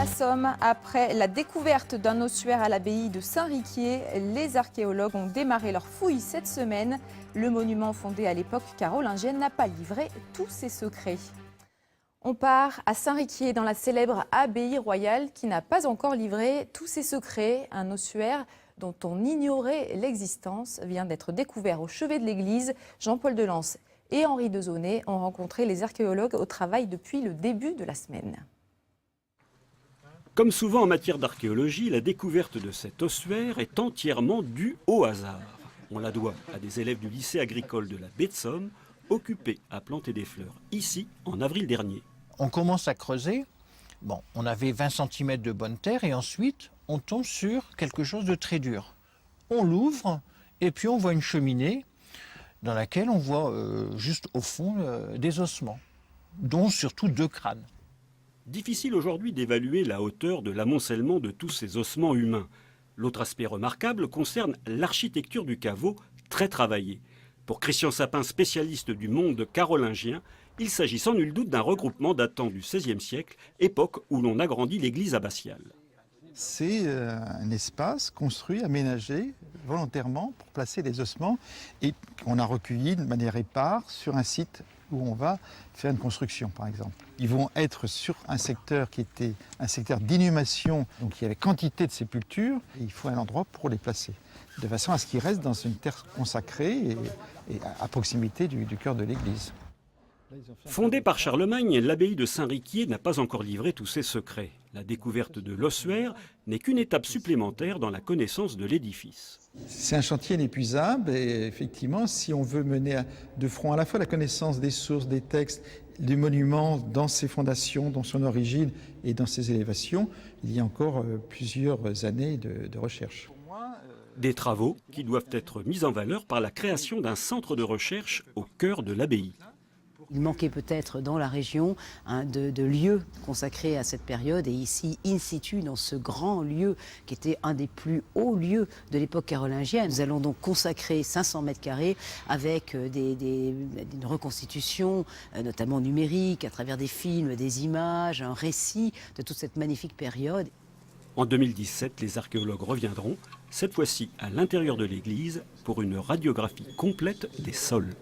la Somme, après la découverte d'un ossuaire à l'abbaye de Saint-Riquier, les archéologues ont démarré leurs fouilles cette semaine. Le monument fondé à l'époque carolingienne n'a pas livré tous ses secrets. On part à Saint-Riquier dans la célèbre abbaye royale qui n'a pas encore livré tous ses secrets. Un ossuaire dont on ignorait l'existence vient d'être découvert au chevet de l'église. Jean-Paul Delance et Henri Dezonnet ont rencontré les archéologues au travail depuis le début de la semaine. Comme souvent en matière d'archéologie, la découverte de cet ossuaire est entièrement due au hasard. On la doit à des élèves du lycée agricole de la baie de Somme, occupés à planter des fleurs ici en avril dernier. On commence à creuser. Bon, on avait 20 cm de bonne terre et ensuite on tombe sur quelque chose de très dur. On l'ouvre et puis on voit une cheminée dans laquelle on voit juste au fond des ossements, dont surtout 2 crânes. Difficile aujourd'hui d'évaluer la hauteur de l'amoncellement de tous ces ossements humains. L'autre aspect remarquable concerne l'architecture du caveau, très travaillée. Pour Christian Sapin, spécialiste du monde carolingien, il s'agit sans nul doute d'un regroupement datant du XVIe siècle, époque où l'on agrandit l'église abbatiale. C'est un espace construit, aménagé volontairement pour placer les ossements et qu'on a recueillis de manière épars sur un site où on va faire une construction, par exemple. Ils vont être sur un secteur qui était un secteur d'inhumation, donc il y avait quantité de sépultures, et il faut un endroit pour les placer, de façon à ce qu'ils restent dans une terre consacrée et à proximité du cœur de l'église. Fondée par Charlemagne, l'abbaye de Saint-Riquier n'a pas encore livré tous ses secrets. La découverte de l'ossuaire n'est qu'une étape supplémentaire dans la connaissance de l'édifice. C'est un chantier inépuisable et effectivement, si on veut mener de front à la fois la connaissance des sources, des textes, du monument dans ses fondations, dans son origine et dans ses élévations, il y a encore plusieurs années de recherche. Des travaux qui doivent être mis en valeur par la création d'un centre de recherche au cœur de l'abbaye. Il manquait peut-être dans la région de lieux consacrés à cette période et ici, in situ, dans ce grand lieu qui était un des plus hauts lieux de l'époque carolingienne. Nous allons donc consacrer 500 mètres carrés avec une reconstitution, notamment numérique, à travers des films, des images, un récit de toute cette magnifique période. En 2017, les archéologues reviendront, cette fois-ci à l'intérieur de l'église, pour une radiographie complète des sols.